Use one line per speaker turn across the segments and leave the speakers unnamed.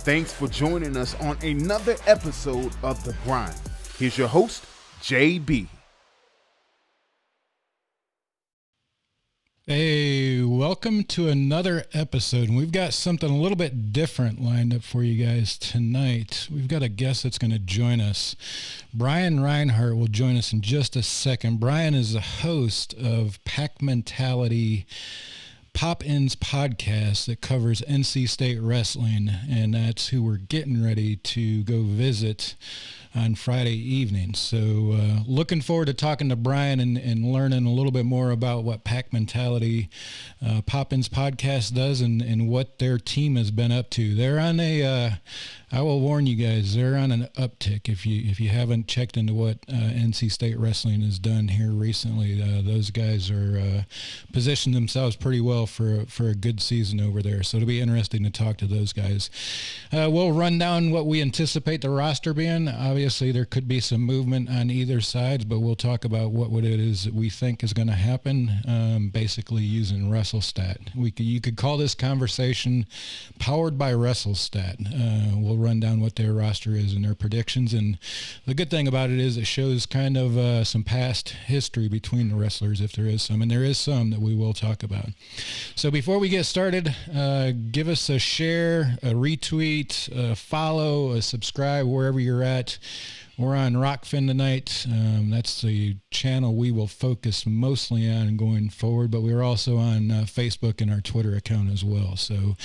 Thanks for joining us on another episode of The Grind. Here's your host, JB.
Hey, welcome to another episode. And we've got something a little bit different lined up for you guys tonight. We've got a guest that's going to join us. Reinhardt will join us in just a second. Brian is the host of Pack Mentality Pop-Ins podcast that covers NC State wrestling, and that's who we're getting ready to go visit on Friday evening. So looking forward to talking to Brian and learning a little bit more about what Pack Mentality Pop-Ins podcast does and what their team has been up to. They're on I will warn you guys, they're on an uptick. If you haven't checked into what NC State wrestling has done here recently, those guys are positioned themselves pretty well for a good season over there. So it'll be interesting to talk to those guys. We'll run down what we anticipate the roster being. Obviously, there could be some movement on either side, but we'll talk about what it is that we think is going to happen, basically using WrestleStat. You could call this conversation powered by WrestleStat. We'll run down what their roster is and their predictions, and the good thing about it is it shows kind of some past history between the wrestlers, if there is some, and there is some that we will talk about. So before we get started, give us a share, a retweet, a follow, a subscribe wherever you're at. We're on Rokfin tonight. That's the channel we will focus mostly on going forward, but we're also on Facebook and our Twitter account as well. So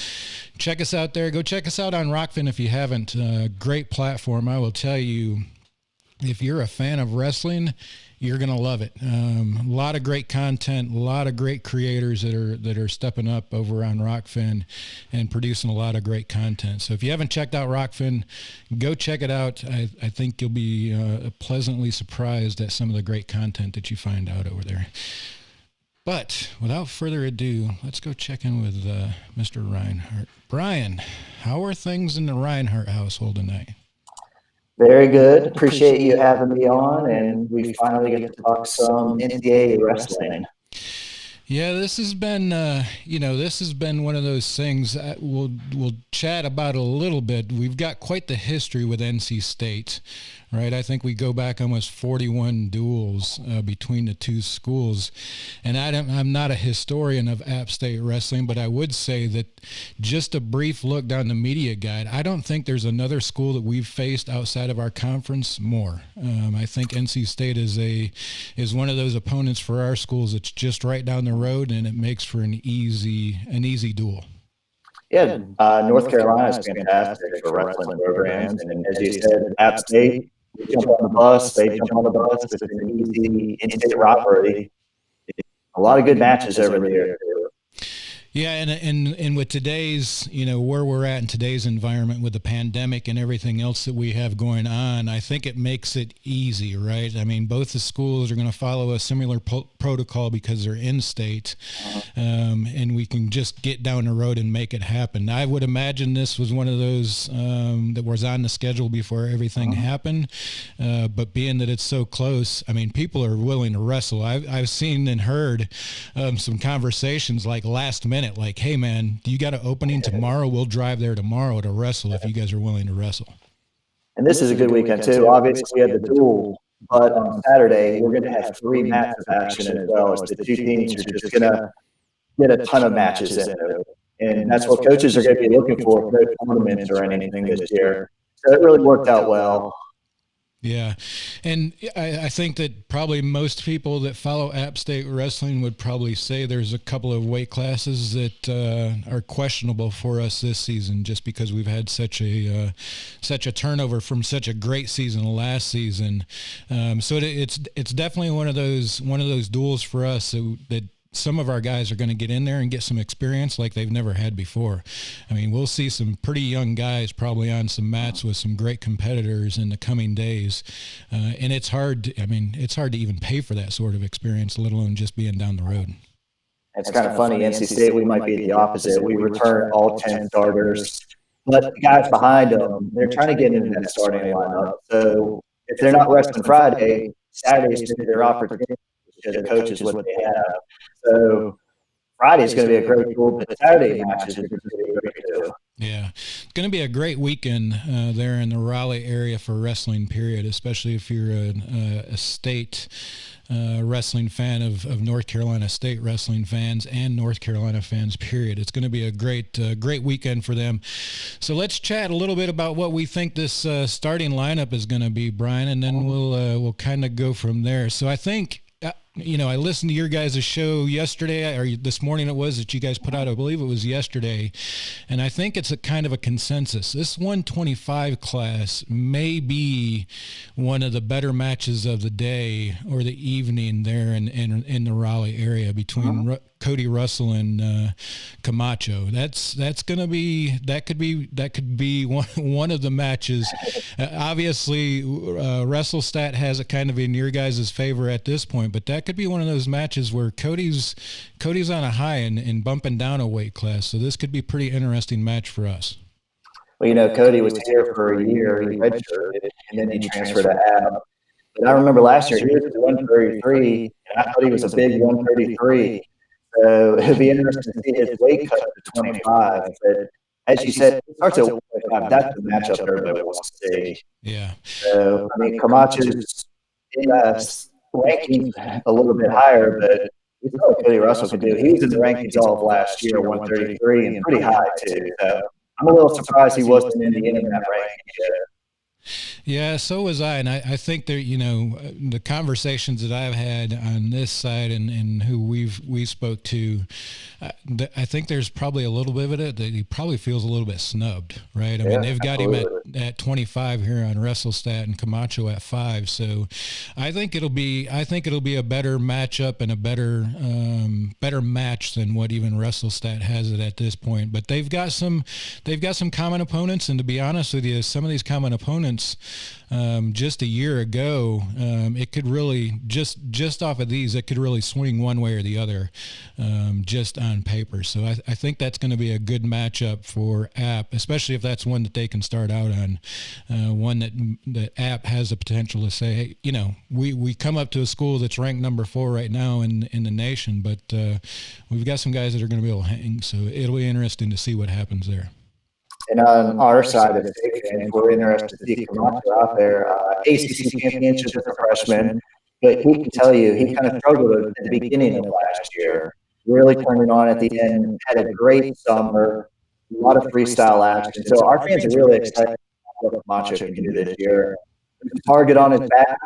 check us out there. Go check us out on Rokfin if you haven't. Great platform. I will tell you, if you're a fan of wrestling, you're going to love it. A lot of great content, a lot of great creators that are stepping up over on Rokfin and producing a lot of great content. So if you haven't checked out Rokfin, go check it out. I think you'll be pleasantly surprised at some of the great content that you find out over there. But without further ado, let's go check in with Mr. Reinhardt. Brian, how are things in the Reinhardt household tonight?
Very good. Appreciate you having me on, and we finally get to talk some NCAA wrestling.
Yeah, this has been, one of those things. We'll chat about it a little bit. We've got quite the history with NC State, right? I think we go back almost 41 duels between the two schools. And I'm not a historian of App State wrestling, but I would say that just a brief look down the media guide, I don't think there's another school that we've faced outside of our conference more. I think NC State is one of those opponents for our schools that's just right down the road, and it makes for an easy duel.
Yeah, North Carolina is fantastic for wrestling programs, and as you said, App State, we jump on the bus, they jump on the bus. It's an easy in-state robbery. A lot of good matches over there.
Yeah, and with today's, where we're at in today's environment with the pandemic and everything else that we have going on, I think it makes it easy, right? I mean, both the schools are going to follow a similar protocol because they're in-state, and we can just get down the road and make it happen. I would imagine this was one of those that was on the schedule before everything happened, but being that it's so close, I mean, people are willing to wrestle. I've seen and heard some conversations like last minute, like, hey man, you got an opening tomorrow? We'll drive there tomorrow to wrestle if you guys are willing to wrestle.
And this is a good weekend too. Obviously, we have the duel, but on Saturday we're going to have 3 matches of action as well. As the two teams are just going to get a ton of matches in there, and that's what coaches are going to be looking for no tournaments or anything this year. So it really worked out well.
Yeah, and I think that probably most people that follow App State wrestling would probably say there's a couple of weight classes that are questionable for us this season, just because we've had such a turnover from such a great season last season. So it's definitely one of those duels for us that some of our guys are going to get in there and get some experience like they've never had before. I mean, we'll see some pretty young guys probably on some mats with some great competitors in the coming days. And it's hard to even pay for that sort of experience, let alone just being down the road.
It's kind of funny. NC State, we might be the opposite. We return all 10 starters, but the guys behind them, they're trying to get into that starting lineup. So if they're not wrestling Friday, Saturday's going to be their opportunity to show the coaches what they have. So Friday is going to be a great duel, but the Saturday matches are going to be great too.
Yeah, it's going to be a great weekend there in the Raleigh area for wrestling, period, especially if you're a state wrestling fan of North Carolina State wrestling fans and North Carolina fans, period. It's going to be a great weekend for them. So let's chat a little bit about what we think this starting lineup is going to be, Brian, and then we'll kind of go from there. So I think, I listened to your guys' show yesterday, or this morning it was, that you guys put out. I believe it was yesterday. And I think it's a kind of a consensus. This 125 class may be one of the better matches of the day or the evening there in the Raleigh area between Cody Russell and Camacho. That could be one of the matches. Obviously, WrestleStat has it kind of in your guys' favor at this point, but that could be one of those matches where Cody's on a high and bumping down a weight class. So this could be a pretty interesting match for us.
Well, Cody was here for a year. He redshirted, and then he transferred to Ab. But I remember last year he was at 133, and I thought he was a big 133. So it'd be interesting to see his weight cut to 25. But as you said, it starts at 125. That's the matchup everybody wants to see.
Yeah.
So, Camacho's in rankings a little bit higher, but we saw what Cody Russell could do. He was in the rankings all of last year, 133, and pretty high, too. So I'm a little surprised he wasn't in the internet rankings yet.
Yeah, so was I, and I think there, the conversations that I've had on this side and who we spoke to, I think there's probably a little bit of it that he probably feels a little bit snubbed, right? I mean, they've got
absolutely.
him at 25 here on WrestleStat and Camacho at 5, so I think it'll be a better matchup and a better match than what even WrestleStat has it at this point. But they've got some common opponents, and to be honest with you, some of these common opponents. Just a year ago, it could really just off of these, it could really swing one way or the other, just on paper. So I think that's going to be a good matchup for App, especially if that's one that they can start out on, one that App has the potential to say, hey, we come up to a school that's ranked number 4 right now in the nation, but we've got some guys that are going to be able to hang. So it'll be interesting to see what happens there.
And on our side of the state fans, we're interested to see Camacho out there. ACC championship as a freshman, but he can tell you he kind of struggled at the beginning of last year. Really turned it on at the end, had a great summer, a lot of freestyle action. So our fans are really excited about what Camacho can do this year. There's a target on his back,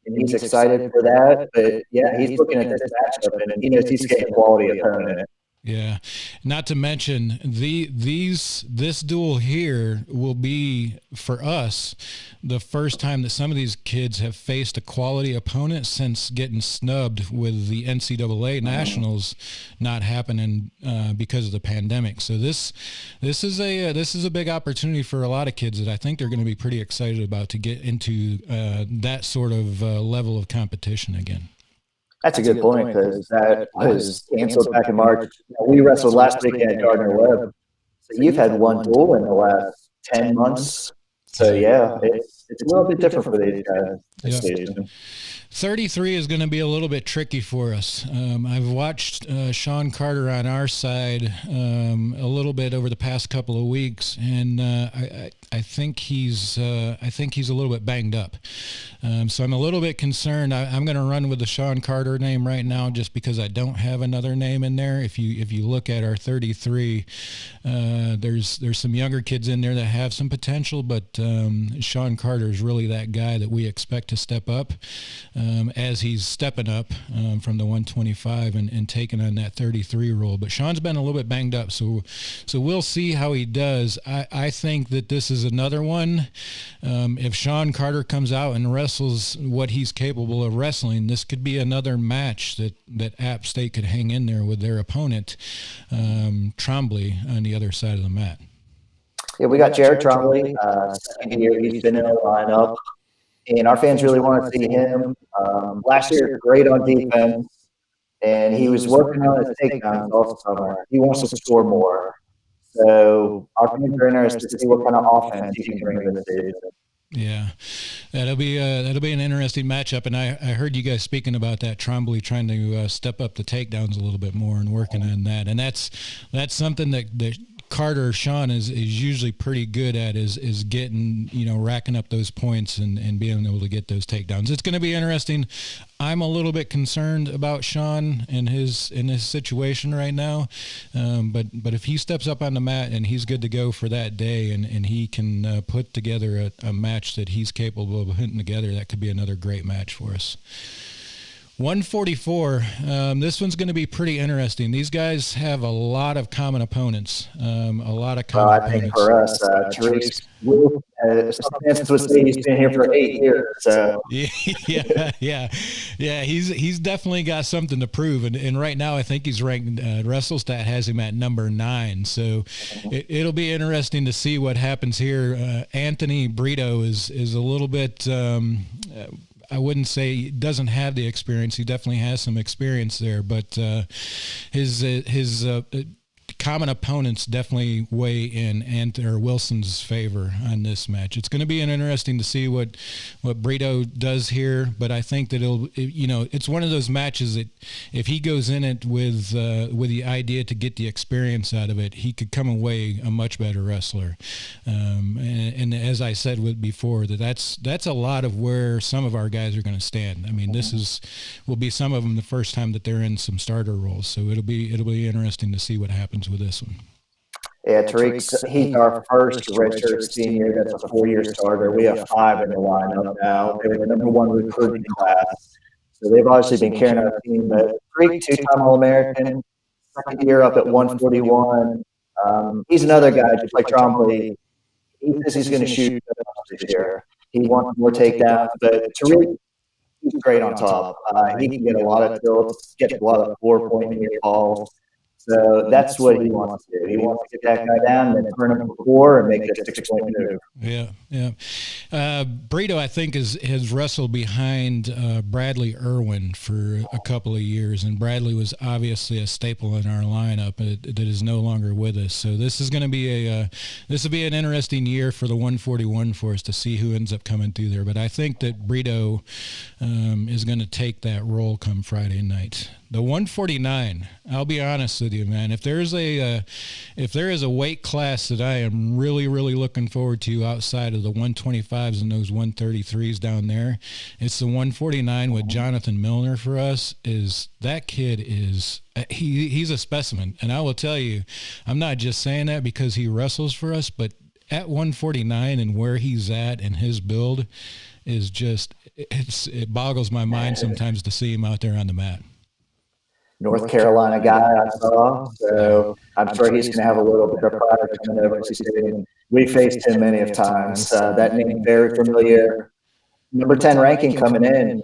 and he's excited for that. But, yeah, he's looking at this matchup, and he knows he's getting a quality opponent.
Yeah, not to mention this duel here will be for us the first time that some of these kids have faced a quality opponent since getting snubbed with the NCAA nationals not happening because of the pandemic. So this is a big opportunity for a lot of kids that I think they're going to be pretty excited about to get into that sort of level of competition again.
That's a good point, because that was canceled back in March. We wrestled last weekend at Gardner Webb. So you've had one duel in the last 10 months. So, yeah, it's a little bit different for these guys this season.
33 is going to be a little bit tricky for us. I've watched Sean Carter on our side a little bit over the past couple of weeks, and I think he's a little bit banged up. So I'm a little bit concerned. I'm going to run with the Sean Carter name right now, just because I don't have another name in there. If you look at our 33, there's some younger kids in there that have some potential, but Sean Carter is really that guy that we expect to step up. As he's stepping up from the 125 and taking on that 33 role. But Sean's been a little bit banged up, so we'll see how he does. I think that this is another one. If Sean Carter comes out and wrestles what he's capable of wrestling, this could be another match that App State could hang in there with their opponent, Trombling, on the other side of the mat.
Yeah, we got Jared Trombling, second year. He's been in the lineup. And our fans really want to see him. Last year, great on defense, and he was working on his takedowns all summer. He wants to score more. So our fans are interested to see what kind of offense he can bring this season.
Yeah, that'll be an interesting matchup. And I heard you guys speaking about that, Trombling trying to step up the takedowns a little bit more and working on that. And that's something that Carter, Sean is usually pretty good at is getting, racking up those points and being able to get those takedowns. It's going to be interesting. I'm a little bit concerned about Sean in his situation right now, but if he steps up on the mat and he's good to go for that day, and he can put together a match that he's capable of putting together, that could be another great match for us. 144. This one's going to be pretty interesting. These guys have a lot of common opponents.
I think for us, Tariq was he's been here for 8 years. So
yeah. He's definitely got something to prove, and right now I think he's ranked. WrestleStat has him at number 9. So it'll be interesting to see what happens here. Anthony Brito is a little bit. I wouldn't say he doesn't have the experience. He definitely has some experience there, but his common opponents definitely weigh in Wilson's favor on this match. It's going to be interesting to see what Brito does here, but I think that it's one of those matches that if he goes in it with the idea to get the experience out of it, he could come away a much better wrestler. And as I said before, that's a lot of where some of our guys are going to stand. I mean, this will be some of them the first time that they're in some starter roles, so it'll be interesting to see what happens with this one.
Yeah, Tariq, he's our first redshirt senior that's a 4-year starter. We have 5 in the lineup now. They were the number 1 recruiting class. So they've obviously been carrying our team. But Tariq, 2-time All-American, second year up at 141. He's another guy, just like Trombling. He says he's going to shoot this year. He wants more takedowns. But Tariq, he's great on top. He can get a lot of tilts, get a lot of 4-point near balls. So that's what he wants to do. He wants to get that guy down and then turn him before and make a 6-point move.
Yeah. Brito, I think, has wrestled behind Bradley Irwin for a couple of years, and Bradley was obviously a staple in our lineup that is no longer with us. So this is going to be an interesting year for the 141 for us to see who ends up coming through there. But I think that Brito is going to take that role come Friday night. The 149, I'll be honest with you, man. If there is a weight class that I am really, really looking forward to outside of the 125s and those 133s down there, it's the 149 with Jonathan Milner for us. That kid is he's a specimen. And I will tell you, I'm not just saying that because he wrestles for us, but at 149 and where he's at and his build is just, it boggles my mind sometimes to see him out there on the mat.
North Carolina guy I saw, so I'm sure he's going to have a little bit of pride coming over to Stadium. We faced him many of times. That name very familiar. Number 10 ranking coming in.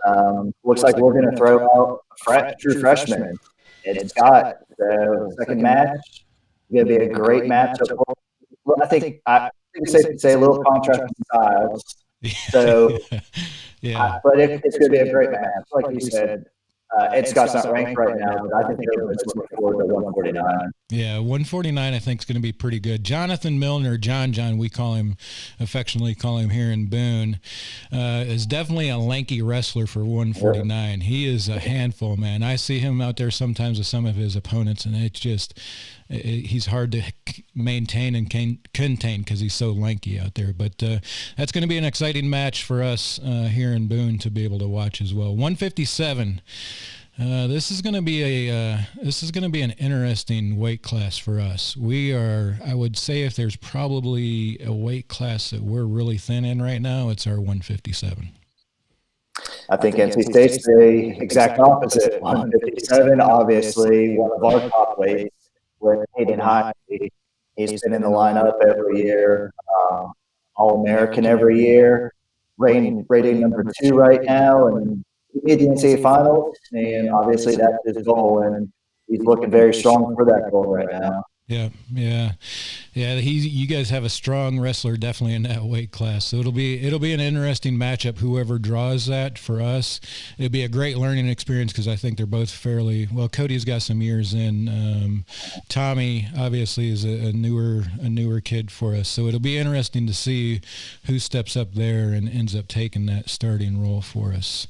Looks like we're going to throw out a true freshman. It's Scott. The second match going to be a great matchup. Well, I think it's safe to say a little contrast in styles. So, but it's going to be a great match, like you said. Scott's not ranked right now, but I think everybody's looking forward to 149.
Yeah, 149 I think is going to be pretty good. Jonathan Milner, John, we affectionately call him here in Boone, is definitely a lanky wrestler for 149. Yeah. He is a handful, man. I see him out there sometimes with some of his opponents, and he's hard to maintain and contain because he's so lanky out there. But that's going to be an exciting match for us here in Boone to be able to watch as well. 157. This is going to be an interesting weight class for us. I would say if there's probably a weight class that we're really thin in right now, it's our 157.
I think NC State's the exact opposite. 157, obviously, one of our top weights. With Hayden High, he's been in the lineup every year, All-American every year, rating number 2 right now, and he made the NCAA finals, and obviously that's his goal, and he's looking very strong for that goal right now.
Yeah. You guys have a strong wrestler definitely in that weight class. So it'll be an interesting matchup. Whoever draws that for us, it'll be a great learning experience because I think they're both fairly well. Cody's got some years in. Tommy obviously is a newer kid for us. So it'll be interesting to see who steps up there and ends up taking that starting role for us.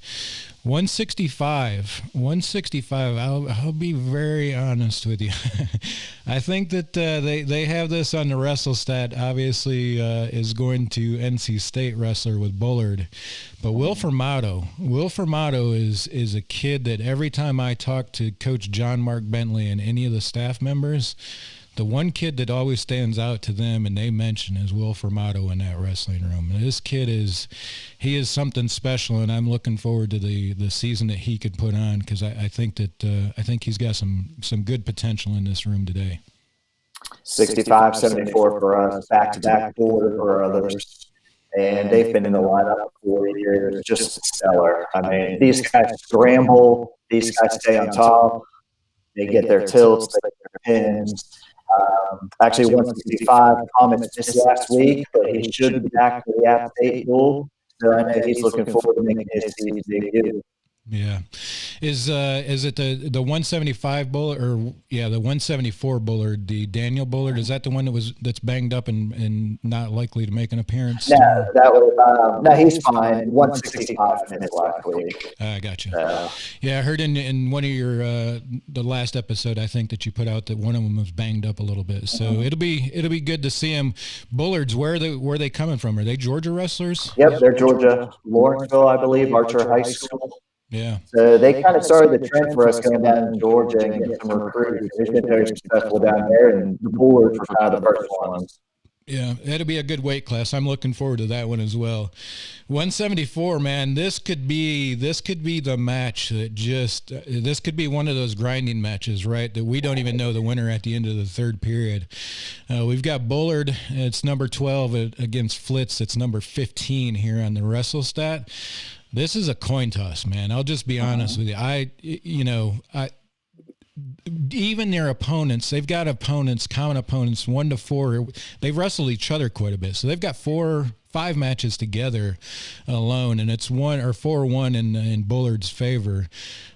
165. I'll be very honest with you. I think that they have this us on the wrestle stat, obviously, is going to NC State wrestler with Bullard. But Will Fermato is a kid that every time I talk to Coach John Mark Bentley and any of the staff members, the one kid that always stands out to them and they mention is Will Fermato in that wrestling room. And this kid is something special, and I'm looking forward to the season that he could put on, because I think he's got some good potential in this room today.
65, 74 for us, back-to-back Bullard for others. And they've been in the lineup for 4 years, just stellar. I mean, these guys scramble. These guys stay on top. They get their tilts, they get their pins. Actually, 165 comments this last week, but he should be back for the App State duel. So I know he's looking forward to making his season debut.
Yeah. Is it the 175 Bullard, or the 174 Bullard, the Daniel Bullard? Is that the one that's banged up and not likely to make an appearance?
No, he's fine. 165 minutes last week.
I gotcha. Yeah, I heard in one of your the last episode, I think, that you put out that one of them was banged up a little bit. So it'll be good to see him. Bullards, where are they coming from? Are they Georgia wrestlers?
Yep, they're Georgia, Lawrenceville, I believe, Archer High School.
Yeah.
So they kind of started the trend for us going down to Georgia and getting some recruits. They've been very successful down there, and the Bullards were kind of the first ones.
Yeah, that'll be a good weight class. I'm looking forward to that one as well. 174, man, this could be the match that this could be one of those grinding matches, right? That we don't even know the winner at the end of the third period. We've got Bullard, it's number 12 against Flitz. It's number 15 here on the wrestle stat. This is a coin toss, man. I'll just be honest with you. Even their opponents, they've got common opponents, 1 to 4. They've wrestled each other quite a bit. So they've got 5 matches together alone, and it's 4-1 in Bullard's favor.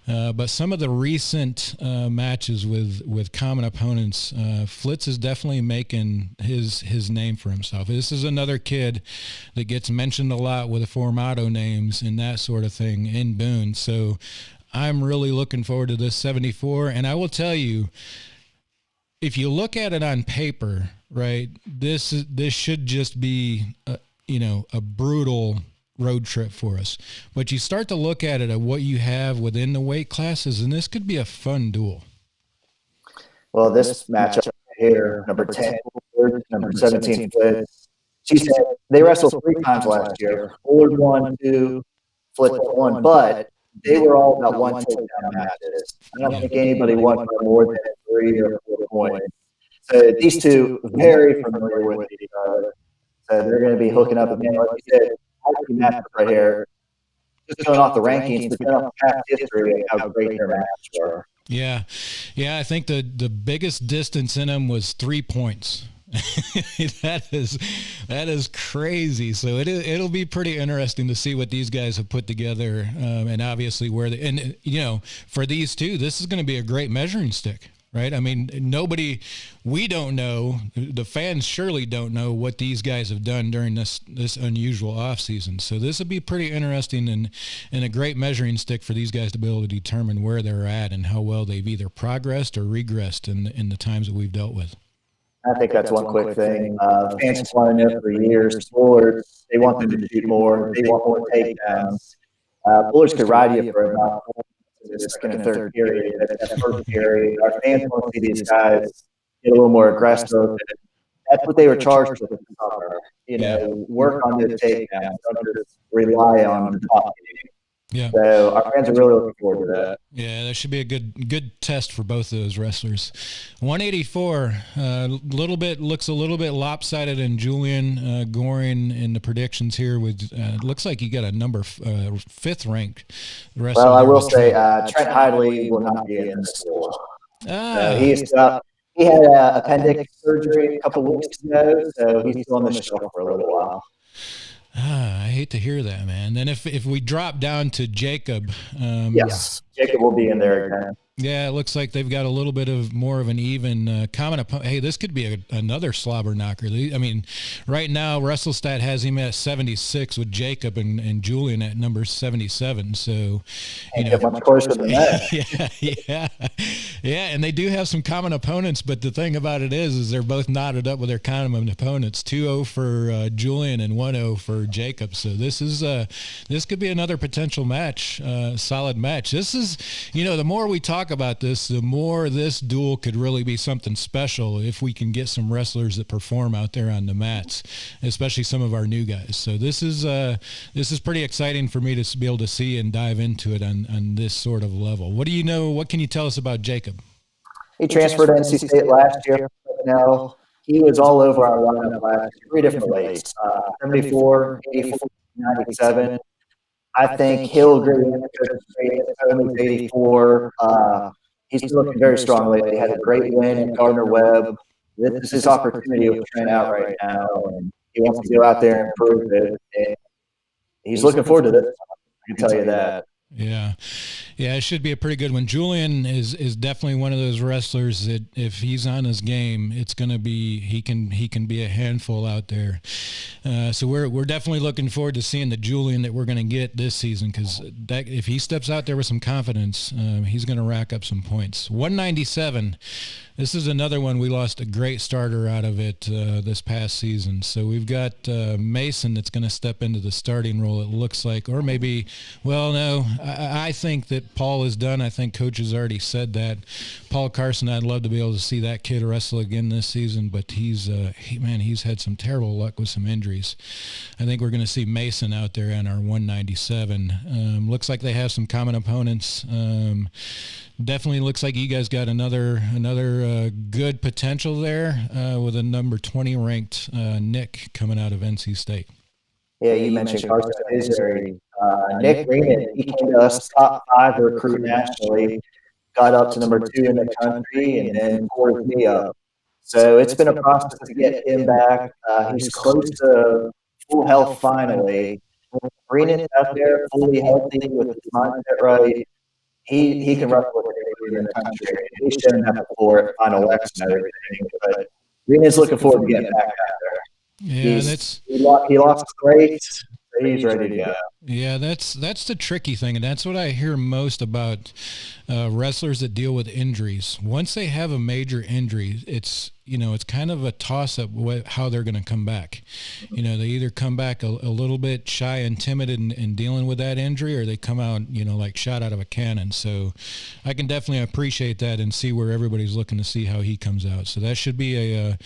But some of the recent matches with common opponents, Flitz is definitely making his name for himself. This is another kid that gets mentioned a lot with the Formato names and that sort of thing in Boone. So I'm really looking forward to this 74. And I will tell you, if you look at it on paper, right, this should just be a brutal road trip for us. But you start to look at it at what you have within the weight classes, and this could be a fun duel.
Well, this matchup here, number 10, number 17, Flitz. She said they wrestled 3 times last year. Bullard won 2, Flitz won, but they were all about 1 takedown matches. I don't think anybody won by more than 3 or 4 points. So these two very familiar with each other. So they're going to be hooking up again. Like you said, matchup right here. Just going off the rankings, but going off past history of how great their matches were.
Yeah. I think the biggest distance in them was 3 points. That is crazy. So it'll be pretty interesting to see what these guys have put together, and obviously for these two, this is going to be a great measuring stick, right? I mean, we don't know, the fans surely don't know what these guys have done during this unusual off season. So this will be pretty interesting and a great measuring stick for these guys to be able to determine where they're at and how well they've either progressed or regressed in the times that we've dealt with.
I think that's one quick thing. Fans have wanted to know for years. Bullards, they want them to shoot more. They want more takedowns. Bullards could ride you for about the second and third period. That first period, our fans want to see these guys get a little more aggressive. That's what they were charged with. Work on the takedowns. Don't just rely on the top game.
Yeah.
So our fans are really looking forward to that.
Yeah, that should be a good test for both of those wrestlers. 184, looks a little bit lopsided in Julian Goring in the predictions here. With looks like you got a number 5th ranked wrestler.
Well, I will say Trent Hidley will not be in this duel. He had appendix surgery a couple of weeks ago, so he's still on the shelf for a little while.
I hate to hear that, man. Then if we drop down to Jacob,
yes, Jacob will be in there again.
Yeah, it looks like they've got a little bit of more of an even common opponent. Hey, this could be another slobber knocker. I mean, right now, WrestleStat has him at 76 with Jacob and Julian at number 77. So,
much closer than that.
yeah, and they do have some common opponents. But the thing about it is they're both knotted up with their common opponents. 2-0 for Julian and 1-0 for Jacob. So this could be another potential match, solid match. This is, the more we talk about this, the more this duel could really be something special if we can get some wrestlers that perform out there on the mats, especially some of our new guys. So this is pretty exciting for me to be able to see and dive into it on this sort of level. What do you know? What can you tell us about Jacob?
He transferred to NC State last year. Now he was all over our lineup last year, 3 different weights, 74, 84, 97. I think he'll agree with the 84. He's looking very strong lately. He had a great win at Gardner Webb. This is his opportunity with Trent out right now, and he wants to go out there and prove it. And he's looking forward to this. I can tell you that.
Yeah, it should be a pretty good one. Julian is definitely one of those wrestlers that if he's on his game, it's going to be he can be a handful out there. So we're definitely looking forward to seeing the Julian that we're going to get this season, because if he steps out there with some confidence, he's going to rack up some points. 197. This is another one. We lost a great starter out of it this past season. So we've got Mason that's going to step into the starting role, it looks like. Or maybe, well, no, I think that Paul is done. I think Coach has already said that. Paul Carson, I'd love to be able to see that kid wrestle again this season, but he's had some terrible luck with some injuries. I think we're going to see Mason out there on our 197. Looks like they have some common opponents. Definitely looks like you guys got another good potential there with a number 20 ranked Nick coming out of NC State.
Yeah, you mentioned Carson Israeli. Nick Reinhardt, he came to us top 5 recruit nationally, got up to number 2 in the country, and then poured me up. So it's been a process to get him back. He's close to full health finally. Reinhardt out there fully healthy with his mindset right. He can wrestle with anybody in the country. He's shown that before at Final X and everything. But Reinhardt's looking forward to getting back out there.
Yeah,
he lost great. He's ready to go.
Yeah, that's the tricky thing, and that's what I hear most about wrestlers that deal with injuries. Once they have a major injury, it's kind of a toss-up how they're going to come back. They either come back a little bit shy and timid in dealing with that injury, or they come out, like shot out of a cannon. So I can definitely appreciate that and see where everybody's looking to see how he comes out. So that should be a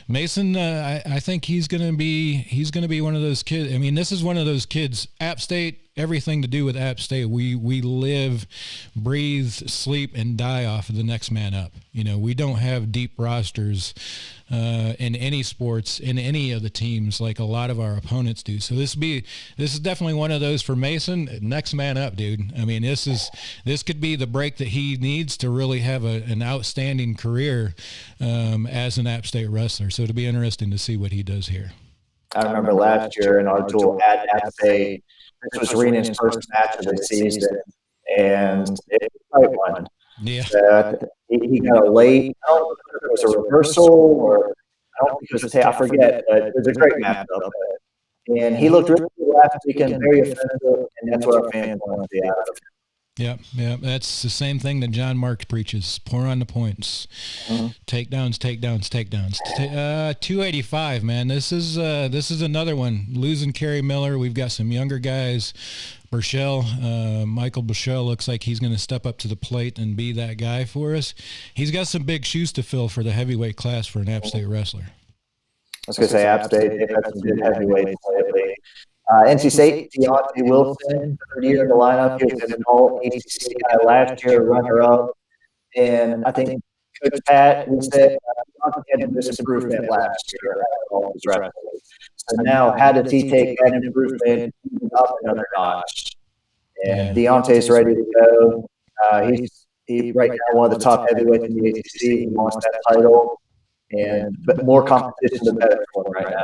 Mason. I think he's going to be one of those kids. I mean, this is one of those kids. App State, everything to do with App State, we live, breathe, sleep, and die off of the next man up. We don't have deep rosters in any sports, in any of the teams, like a lot of our opponents do. So this is definitely one of those for Mason. Next man up, dude. I mean, this could be the break that he needs to really have an outstanding career as an App State wrestler. So it'll be interesting to see what he does here.
I remember last year in our duel at App State, this was Rena's first match of the season, and it was a tight one.
Yeah.
He got a late, I don't know if it was a reversal or I don't think it was a tape, I forget, but it was a great match up there. And he looked really good last weekend, very offensive, and that's what our fans want to see out of him.
Yeah, that's the same thing that John Marks preaches. Pour on the points. Takedowns. 285, man. This is another one. Losing Kerry Miller. We've got some younger guys. Michael Burchell looks like he's going to step up to the plate and be that guy for us. He's got some big shoes to fill for the heavyweight class for an App State wrestler.
I was going to say App State, they've had some good heavyweights lately. NC State, Deontay Wilson, third year in the lineup. He was an all-ACC guy last year, runner-up. And I think Coach Pat, we said, Deontay had this improvement last year at all his wrestling. So now, how did he take that improvement up another notch? And Deontay's ready to go. He's right now one of the top heavyweights in the ACC. He wants that title. but more competition, the better for them right now.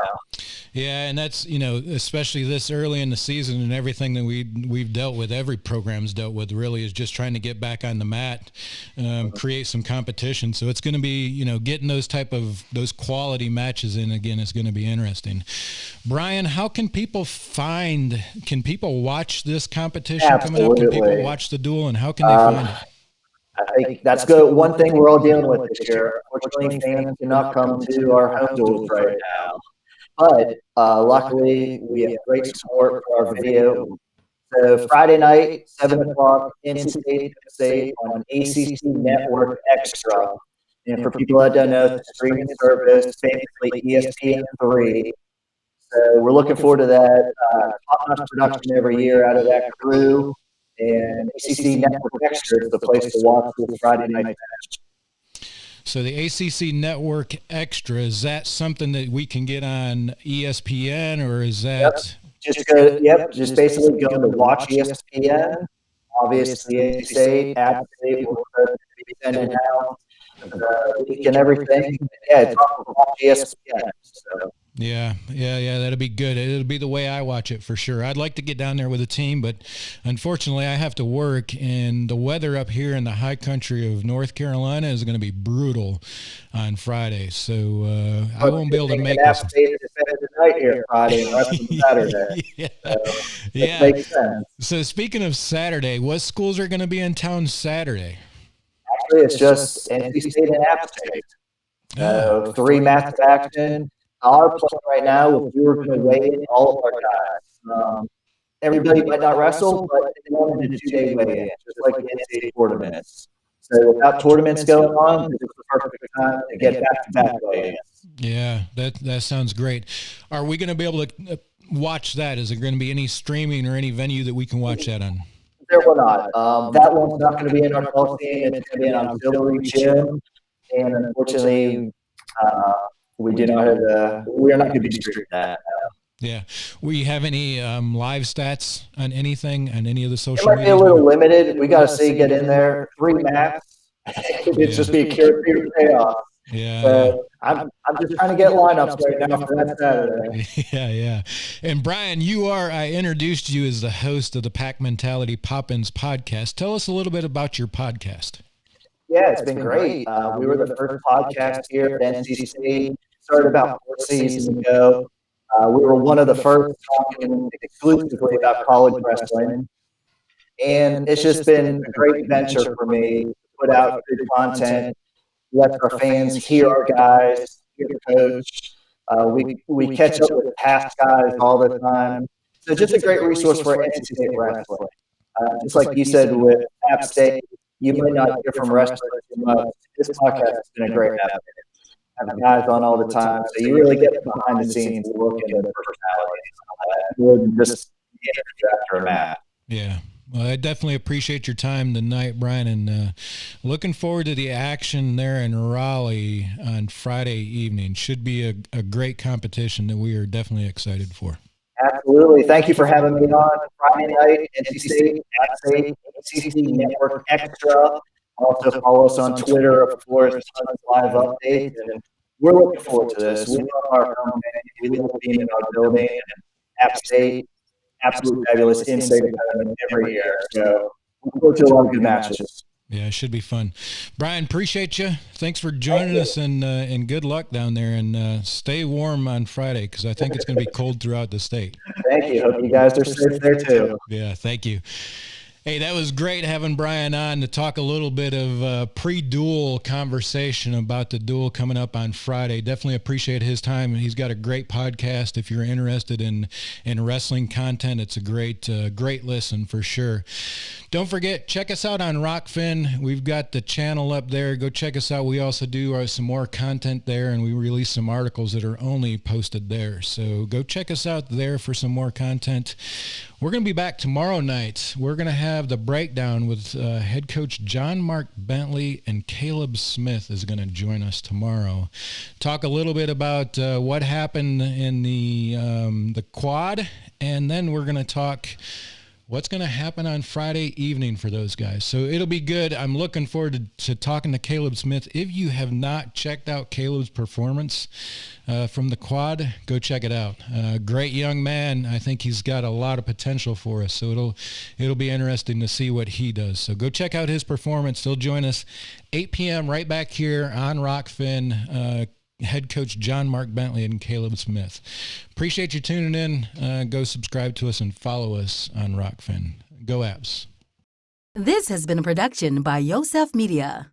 Yeah, and that's, especially this early in the season and everything that we've dealt with, every program's dealt with really, is just trying to get back on the mat, create some competition. So it's going to be, getting those quality matches in again is going to be interesting. Brian, how can people watch this competition coming up? Can people watch the duel, and how can they find it?
I think that's good. One thing we're all dealing with this year, unfortunately, fans cannot come to our home duels right now. But luckily, we have great support for our video. So Friday night, 7 o'clock, NC State on ACC Network Extra. And for people that don't know, it's a streaming service, basically ESPN3. So we're looking forward to that. Top-notch production every year out of that crew. And ACC Network Extra is the place to watch this Friday night match.
So the ACC Network Extra, is that something that we can get on ESPN, or is that?
Just basically go to watch ESPN. Obviously, ACC State, App State will be sending out the week and everything. Yeah, it's off of watch ESPN. So.
Yeah, that'll be good. It'll be the way I watch it for sure. I'd like to get down there with a team, but unfortunately I have to work, and the weather up here in the high country of North Carolina is going to be brutal on Friday, so I won't be able to make this.
Tonight here Friday and rest of Saturday.
Yeah.
Makes sense.
So speaking of Saturday, what schools are going to be in town Saturday?
Actually, it's just NC State and App State. 3 matches action. Our plan right now, if we were going to weigh in all of our guys, everybody might not wrestle, but they wanted a 2-day weigh-in, just like the NCAA tournaments. So without tournaments going on, it's the perfect time to get back-to-back weigh-ins.
Yeah, that sounds great. Are we going to be able to watch that? Is there going to be any streaming or any venue that we can watch that on?
There will not. That one's not going to be in our policy. It's going to be an auxiliary gym, and unfortunately, we are not going to be streaming that.
Yeah. We have any live stats on anything, on any of the social
media? It might be a little limited. We got to get in there. 3 maps. It's just be a character payoff.
Yeah.
So I'm just trying to get lineups right now for that Saturday.
Yeah. And Brian, I introduced you as the host of the Pack Mentality Pop-Ins podcast. Tell us a little bit about your podcast.
Yeah, it's been great. We were the first podcast here at NC State. Started about 4 seasons ago. We were one of the first talking exclusively about college wrestling. And it's just been a great venture for me to put out good content, let our fans hear our guys, hear the coach. We catch up with past guys all the time. So just a great resource for NC State wrestling. Just like you said with App State, you might not hear from wrestlers too much. This podcast has been a great avenue. Having guys on all the time, so you really get behind the scenes look at the personalities and all that. More than just the interview after a match.
Yeah. Well, I definitely appreciate your time tonight, Brian, and looking forward to the action there in Raleigh on Friday evening. Should be a great competition that we are definitely excited for.
Absolutely. Thank you for having me on Friday night, NC State, App State, ACC Network Extra. Also follow us on Twitter, of course, tons of live updates. And we're looking forward to this. We love our home game. We love being in our building. And App State, absolutely fabulous in-state event every year. So we look forward to a lot of good matches.
Yeah, it should be fun. Brian, appreciate you. Thanks for joining us, and good luck down there. And stay warm on Friday, because I think it's going to be cold throughout the state.
Thank you. Hope you guys are safe there too.
Yeah, thank you. Hey, that was great having Brian on to talk a little bit of pre-duel conversation about the duel coming up on Friday. Definitely appreciate his time. He's got a great podcast. If you're interested in wrestling content, it's a great listen for sure. Don't forget, check us out on Rokfin. We've got the channel up there. Go check us out. We also do some more content there, and we release some articles that are only posted there. So go check us out there for some more content. We're going to be back tomorrow night. We're going to have the breakdown with head coach John Mark Bentley, and Caleb Smith is going to join us tomorrow. Talk a little bit about what happened in the quad, and then we're going to talk what's going to happen on Friday evening for those guys. So it'll be good. I'm looking forward to talking to Caleb Smith. If you have not checked out Caleb's performance from the quad, go check it out. Great young man. I think he's got a lot of potential for us. So it'll be interesting to see what he does. So go check out his performance. He'll join us 8 p.m. right back here on Rokfin. Head coach John Mark Bentley and Caleb Smith. Appreciate you tuning in. Go subscribe to us and follow us on Rokfin. Go Apps.
This has been a production by Yosef Media.